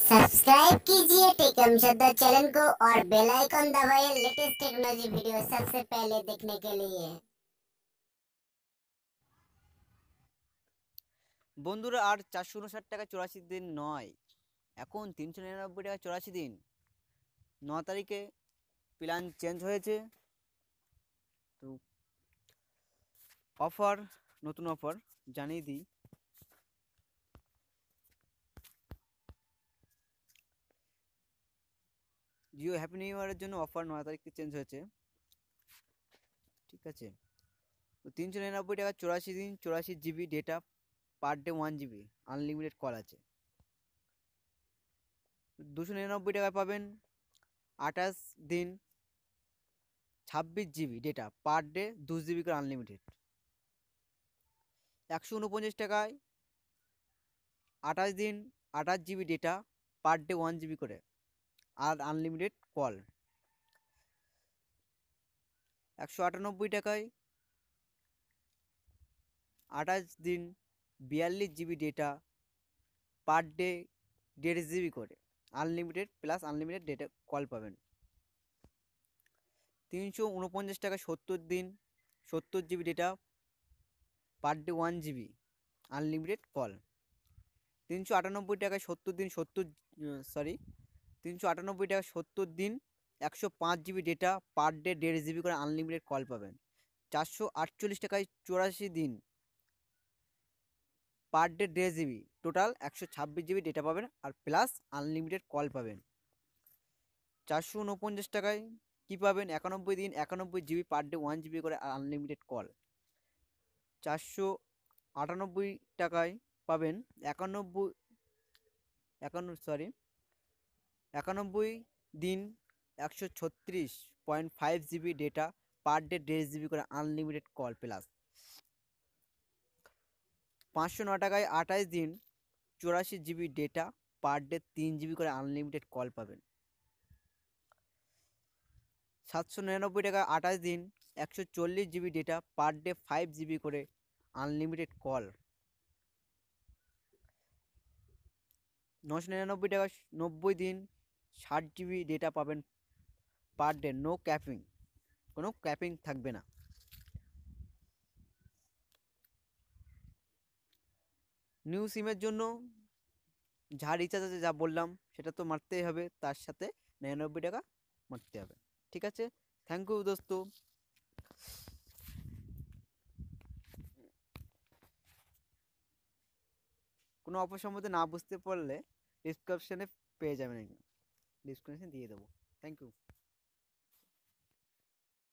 Subscribe कीजिए टेकम शब्द channel को और बेल आइकन दबाइए लेटेस्ट टेक्नोलॉजी वीडियो सबसे पहले देखने के लिए। বন্ধুরা আর 459 টাকা 84 দিন নয়, এখন 399 টাকা 84 দিন। 9 তারিখে প্ল্যান চেঞ্জ হয়েছে, তো অফার, নতুন অফার জানিয়ে দিই। জিও হ্যাপি নিউ ইয়ারের জন্য অফার 9 তারিখে চেঞ্জ হয়েছে, ঠিক আছে। তো 399 টাকা 84 দিন, 84 GB data, per day 1 GB, unlimited call আছে। 299 টাকায় পাবেন 28 দিন, 26 GB data, per day 2 GB করে আনলিমিটেড। 149 টাকায় 28 দিন, 28 GB data, per day 1 GB করে, আর আনলিমিটেড কল। 198 টাকায় 28 দিন, 42 GB data, per day 1.5 GB করে, unlimited plus unlimited data call পাবেন। 349 টাকা 70 দিন, 70 GB data, per day 1 GB, unlimited call. 398 টাকায় 70 দিন, 398 টাকা 70 দিন, 105 GB data, per day 1.5 GB করে আনলিমিটেড কল পাবেন। 448 টাকায় 84 দিন, পার day 1.5 GB, total 126 GB data পাবেন আর প্লাস আনলিমিটেড কল পাবেন। 449 টাকায় কি পাবেন, 91 দিন, 91 জিবি, পার ডে 1 জিবি করে আনলিমিটেড কল। 498 টাকায় পাবেন 91 দিন, 136.5 GB data, per day 1.5 GB করে আনলিমিটেড কল প্লাস। 509 টাকায় 28 দিন, 84 GB data, per day 3 GB করে আনলিমিটেড কল পাবেন। 799 টাকায় 28 দিন, 140 GB data, per day 5 GB করে আনলিমিটেড কল। 999 টাকা 90 দিন, 60 জিবি ডেটা পাবেন, পার ডে, নো ক্যাপিং, কোনো ক্যাপিং থাকবে না। নিউ সিমের জন্য যা রিচার্জ আছে, যা বললাম সেটা তো মারতেই হবে, তার সাথে 99 টাকা মারতে হবে, ঠিক আছে। থ্যাংক ইউ দোস্ত। কোনো অফার সম্বন্ধে না বুঝতে পারলে ডিসক্রিপশনে পেয়ে যাবেন, ডিসক্রিপশনে দিয়ে দেবো। Thank you.